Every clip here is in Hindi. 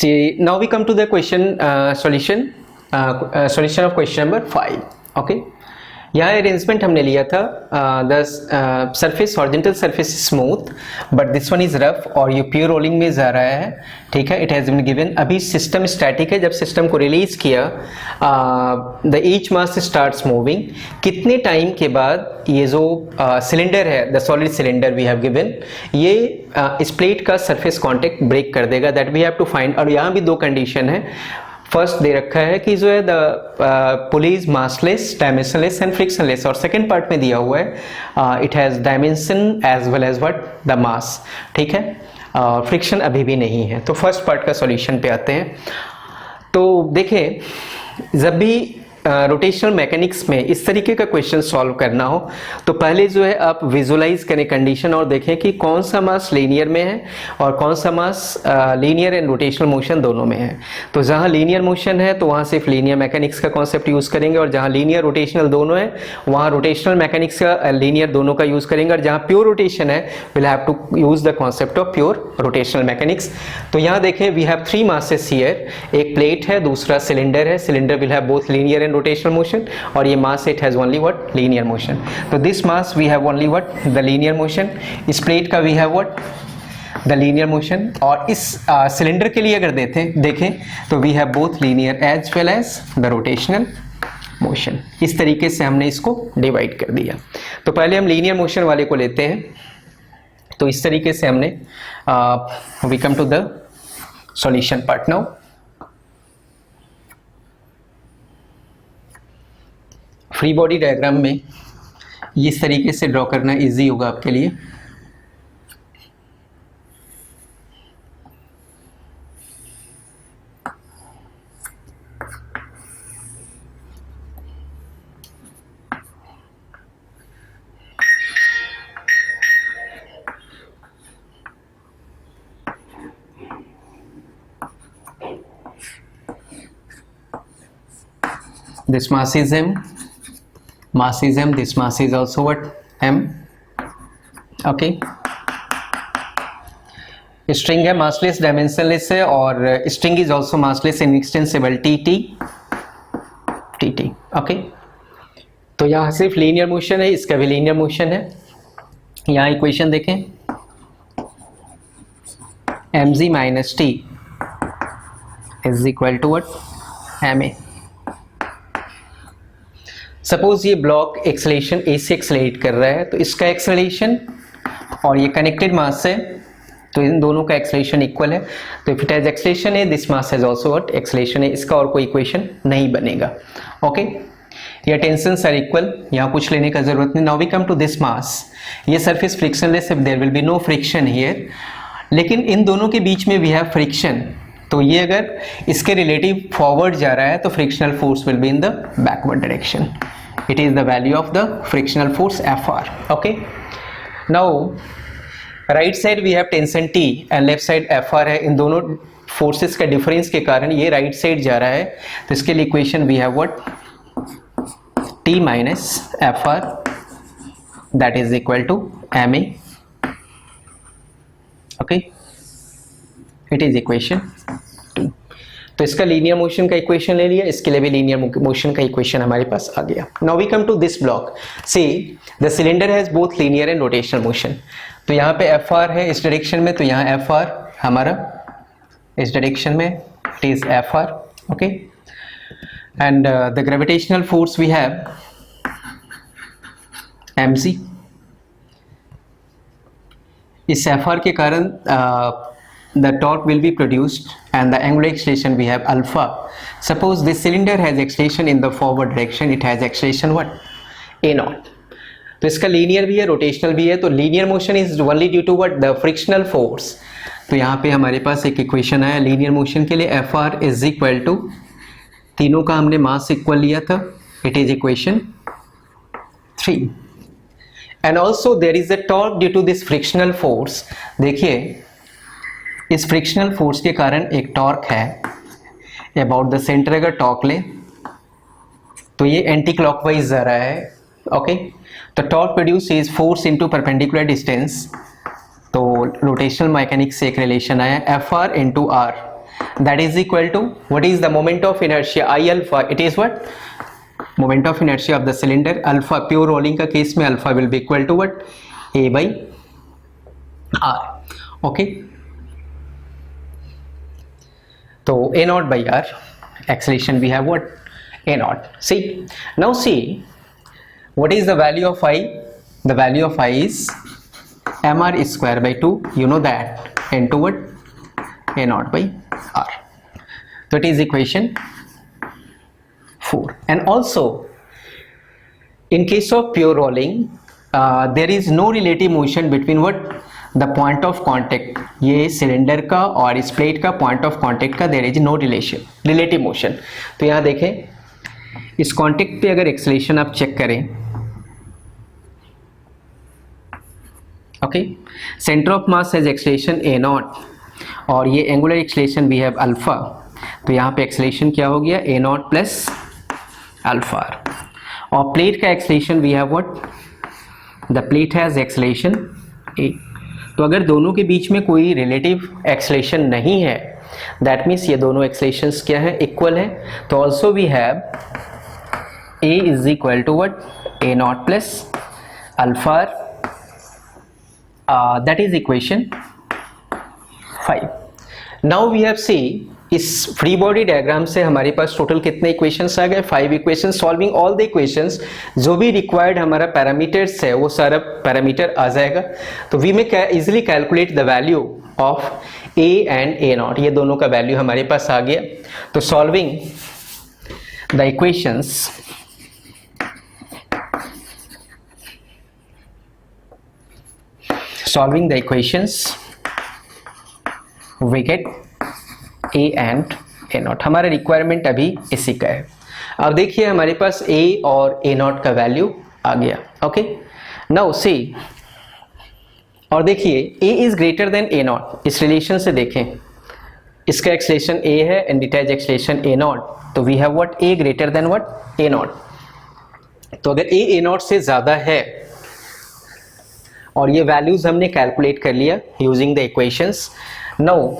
See, now we come to the question solution of question number 5. Okay, यहाँ अरेंजमेंट हमने लिया था the surface horizontal surface smooth but this one is rough और ये प्योर रोलिंग में जा रहा है, ठीक है. It has been given. अभी सिस्टम स्टैटिक है. जब सिस्टम को रिलीज किया the each mass starts moving. कितने टाइम के बाद ये जो सिलेंडर है, the solid cylinder we have given, ये इस प्लेट का सरफेस कॉन्टेक्ट ब्रेक कर देगा. That we have to find. और यहाँ भी दो कंडीशन है. फर्स्ट दे रखा है कि जो है the pulleys massless, dimensionless and frictionless. और सेकंड पार्ट में दिया हुआ है it has dimension as well as what the mass, ठीक है. फ्रिक्शन अभी भी नहीं है. तो फर्स्ट पार्ट का सॉल्यूशन पे आते हैं. तो देखें, जब भी रोटेशनल मैकेनिक्स में इस तरीके का क्वेश्चन सॉल्व करना हो तो पहले जो है आप विजुलाइज करें कंडीशन और देखें कि कौन सा मास लीनियर में है और कौन सा मास लीनियर एंड रोटेशनल मोशन दोनों में है. तो जहाँ लीनियर मोशन है तो वहाँ सिर्फ लीनियर मैकेनिक्स का कॉन्सेप्ट यूज़ करेंगे, और जहाँ लीनियर रोटेशनल दोनों है वहाँ रोटेशनल मैकेनिक्स का लीनियर दोनों का यूज़ करेंगे, और जहाँ प्योर रोटेशन है will have to use the concept of pure rotational mechanics. तो यहाँ देखें, वी हैव 3 मासेस हियर. एक प्लेट है, दूसरा सिलेंडर है. Cylinder will have both linear and rotational motion, और ये mass it has only what linear motion. तो this mass we have only what the linear motion. इस प्लेट का we have what the linear motion. और इस सिलेंडर के लिए अगर देखें तो we have both linear as well as the rotational motion. इस तरीके से हमने इसको डिवाइड कर दिया. तो पहले हम लीनियर मोशन वाले को लेते हैं. तो इस तरीके से हमने we come to the solution part now. Free body diagram में इस तरीके से ड्रॉ करना इजी होगा आपके लिए. This mass is m. Mass is m. This mass is also what m. Okay. String है massless, dimensionless है, और string is also massless and extensible. tt. Okay. तो यहाँ सिर्फ लीनियर मोशन है, इसका भी लीनियर मोशन है. यहाँ इक्वेशन देखें, mg minus t is equal to what ma. Suppose ये ब्लॉक एक्सेलरेशन ए से एक्सेलरेट कर रहा है, तो इसका एक्सेलरेशन और ये कनेक्टेड मास है, तो इन दोनों का एक्सेलरेशन इक्वल है. तो इफ इट हैज एक्सेलरेशन है, this mass has also what acceleration है. इसका और कोई इक्वेशन नहीं बनेगा. ओके, ये टेंशन्स आर इक्वल, यहाँ कुछ लेने का जरूरत नहीं. Now we come to this mass. ये सरफेस फ्रिक्शनलेस है, there will be no friction here. लेकिन इन दोनों के बीच में वी हैव फ्रिक्शन. तो ये अगर इसके रिलेटिव फॉरवर्ड जा रहा है तो frictional force will be in the backward direction. It is the value of the frictional force Fr. Okay, now right side we have tension T and left side Fr है. इन दोनों फोर्सेस का डिफरेंस के कारण ये राइट साइड जा रहा है, तो इसके लिए equation we have what T minus Fr that is equal to ma. Okay, it is equation 2. तो इसका लीनियर मोशन का इक्वेशन ले लिया, इसके लिए भी लीनियर मोशन का इक्वेशन हमारे पास आ गया. Now we come to this block. See the cylinder has both linear and rotational motion. तो यहाँ पे Fr है इस डायरेक्शन में, तो यहाँ Fr हमारा इस डायरेक्शन में, it is Fr. Okay, and the gravitational force we have mc. इस Fr के कारण the torque will be produced and the angular acceleration we have alpha. Suppose this cylinder has acceleration in the forward direction, it has acceleration what a0. तो इसका लीनियर भी है, रोटेशनल भी है. तो linear motion is only due to what the frictional force. तो यहाँ पे हमारे पास एक इक्वेशन आया लीनियर मोशन के लिए. Fr इज इक्वल टू, तीनों का हमने मास इक्वल लिया था, it is equation 3. And also there is a torque due to this frictional force. देखिए, इस फ्रिक्शनल फोर्स के कारण एक टॉर्क है अबाउट द सेंटर. अगर टॉर्क ले तो ये एंटी क्लॉकवाइज जा रहा है. ओके, तो torque produce is force into perpendicular distance. तो रोटेशनल मैकेनिक्स से एक रिलेशन आया Fr into r. that is equal to what is the moment of inertia I alpha, it is what moment of inertia of the cylinder alpha, pure rolling का केस में alpha will be equal to what a by r. okay, तो a naught by r acceleration we have what a naught. See, now see what is the value of I. The value of I is mr square by 2, you know that, into what a naught by r. So it is equation 4. And also in case of pure rolling there is no relative motion between what the point of contact, ये सिलेंडर का और इस प्लेट का पॉइंट ऑफ कांटेक्ट का there is no relation, relative motion. तो यहाँ देखें इस कांटेक्ट पे अगर एक्सेलरेशन आप चेक करें, okay, centre of mass has acceleration a naught और ये angular acceleration we have alpha. तो यहाँ पे एक्सेलरेशन क्या हो गया ए नॉट प्लस अल्फा. और प्लेट का acceleration we have what, the plate has acceleration a. तो अगर दोनों के बीच में कोई रिलेटिव एक्सेलरेशन नहीं है, दैट मीन्स ये दोनों एक्सेलरेशंस क्या है, इक्वल है. तो also we have a is equal to what a naught plus alpha, that is equation 5. Now we have see इस फ्री बॉडी डायग्राम से हमारे पास टोटल कितने इक्वेशंस आ गए, 5 equations. Solving all the equations, जो भी रिक्वायर्ड हमारा पैरामीटर्स है वो सारा पैरामीटर आ जाएगा. तो we may easily calculate the value of a and a naught, ये दोनों का वैल्यू हमारे पास आ गया. तो solving the equations, solving the equations we get a and a naught. हमारा रिक्वायरमेंट अभी इसी का है. अब देखिए हमारे पास ए और ए नॉट का वैल्यू आ गया. ओके, नाउ सी, और देखिए a is greater than a naught. इस रिलेशन से देखें, इसका एक्सेलरेशन ए है and it has acceleration a naught. तो we have what a greater than what a naught. तो अगर ए नॉट से ज्यादा है, और ये वैल्यूज हमने कैलकुलेट कर लिया using the equations. Now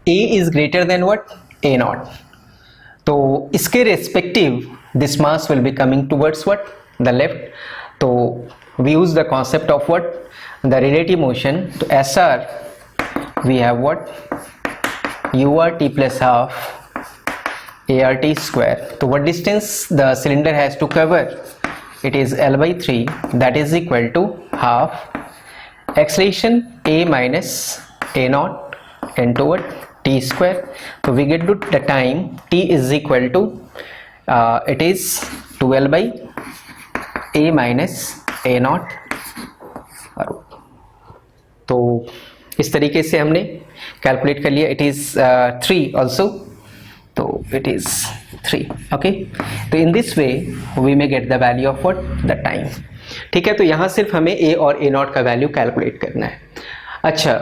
A is greater than what A naught. तो इसके respective this mass will be coming towards what the left. तो we use the concept of what the relative motion. तो SR we have what URT plus half ART square. तो what distance the cylinder has to cover, it is L by 3, that is equal to half acceleration A minus A naught into what t square. So we get to the time t is equal to it is 12 by a minus a naught. तो इस तरीके से हमने कैलकुलेट कर लिया. इट इज 3 ऑल्सो, तो इट इज 3. ओके, तो in this way we may get the value of what the time. ठीक है, तो यहाँ सिर्फ हमें ए और ए नॉट का वैल्यू कैलकुलेट करना है. अच्छा,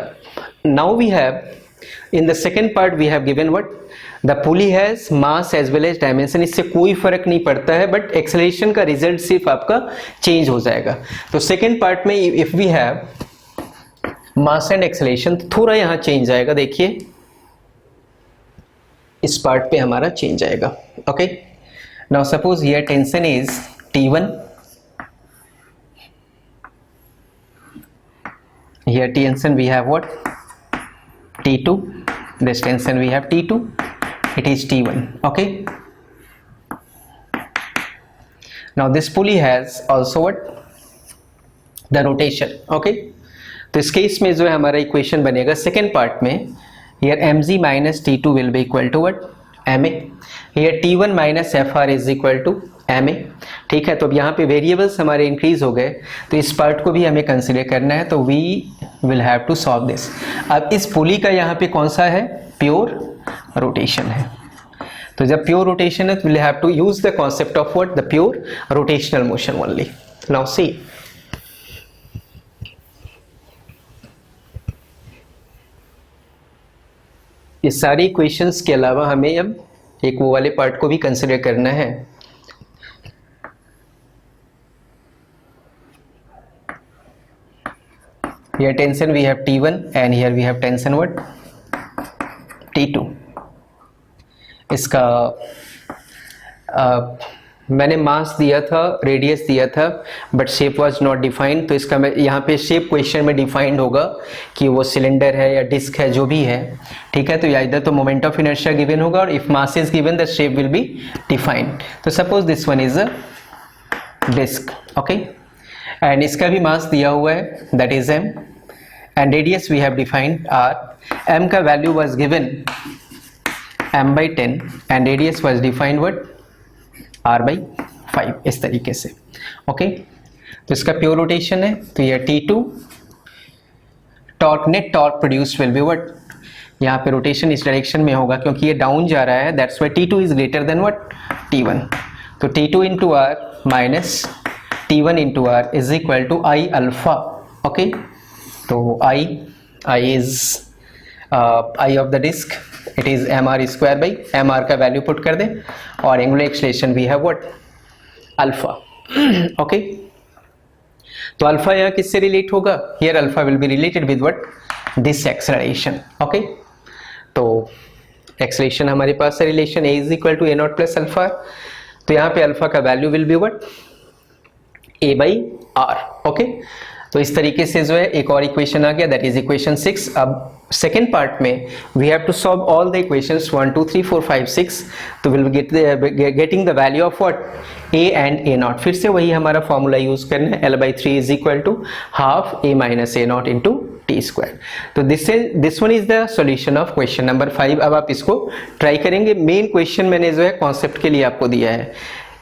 now we have in the second part we have given what the pulley has mass as well as dimension. इससे कोई फर्क नहीं पड़ता है, बट एक्सेलरेशन का रिजल्ट सिर्फ आपका चेंज हो जाएगा. तो सेकेंड पार्ट में if we have mass and acceleration, तो थोड़ा यहाँ चेंज आएगा. देखिए इस पार्ट पे हमारा चेंज आएगा. Okay, now suppose here tension is T1, here tension we have what T2, this tension we have T2, it is T1. okay, now this pulley has also what the rotation. okay, तो इस केस में जो है हमारा इक्वेशन बनेगा सेकेंड पार्ट में, here mg minus T2 will be equal to what ma, here T1 minus fr is equal to ma. ठीक है, तो अब यहाँ पे वेरिएबल्स हमारे इंक्रीज हो गए, तो इस पार्ट को भी हमें कंसिडर करना है. तो we will have to solve this. अब इस पुली का यहाँ पे कौन सा है, प्योर रोटेशन है. तो जब प्योर रोटेशन है तो will have to use the concept of what the pure rotational motion only. Now see, इस सारी इक्वेशंस के अलावा हमें अब एक वो वाले पार्ट को भी कंसिडर करना है. Here tension we have T1 and here we have tension what T2। इसका मैंने मास दिया था, रेडियस दिया था, but shape was not defined. तो इसका मैं यहाँ पे शेप क्वेश्चन में डिफाइंड होगा कि वो सिलेंडर है या डिस्क है, जो भी है, ठीक है। तो या इधर तो मोमेंट ऑफ इनर्शिया गिवन होगा, और if mass is given the shape will be defined. तो suppose this one is a disc, okay, and इसका भी मास दिया हुआ है, that is m, and radius we have defined r। m का value was given m/10 and radius was defined what, r/5, इस तरीके से, ओके। तो इसका प्योर रोटेशन है, तो ये T2 torque, net torque produced will be what, यहाँ पे रोटेशन इस डायरेक्शन में होगा क्योंकि ये डाउन जा रहा है, that's why T2 is greater than what, T1। तो T2 into r minus T1 into r is equal to I alpha, okay. तो I is I of the disc, it is mr square by mr का वैल्यू पुट कर दें, और angular acceleration we have what, alpha, okay. तो अल्फा यहाँ किससे रिलेट होगा, here alpha will be related with what, this acceleration, okay. तो एक्सेलरेशन हमारे पास है relation a is equal to a0 plus alpha. तो यहाँ पे अल्फा का value will be what, a/r, okay. तो इस तरीके से जो है एक और इक्वेशन आ गया, दैट इज इक्वेशन 6। अब सेकेंड पार्ट में we have to solve all the equations 1 2 3 4 5 6। तो will getting the value of what, a and a0। फिर से वही हमारा फॉर्मूला यूज करना है, L/3 is equal to half a minus a0 into t square. तो this one is the solution of question number 5। अब आप इसको ट्राई करेंगे। मेन क्वेश्चन मैंने जो है कॉन्सेप्ट के लिए आपको दिया है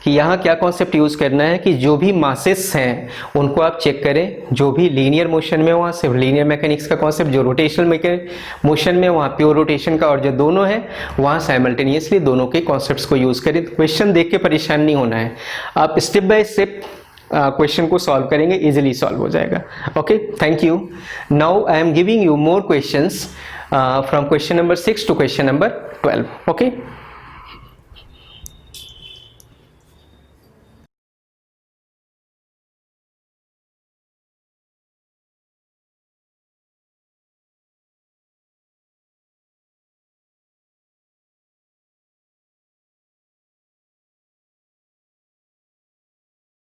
कि यहाँ क्या कॉन्सेप्ट यूज करना है कि जो भी मासेस हैं उनको आप चेक करें, जो भी लीनियर मोशन में वहाँ सिर्फ लीनियर मैकेनिक्स का कॉन्सेप्ट, जो रोटेशनल मोशन में वहाँ प्योर रोटेशन का, और जो दोनों है वहाँ साइमल्टेनियसली दोनों के कॉन्सेप्ट्स को यूज करें। क्वेश्चन देख के परेशान नहीं होना है, आप स्टेप बाय स्टेप क्वेश्चन को सॉल्व करेंगे, इजीली सॉल्व हो जाएगा, okay. Thank you. Now I am giving you more questions from question number 6 to question number 12, okay.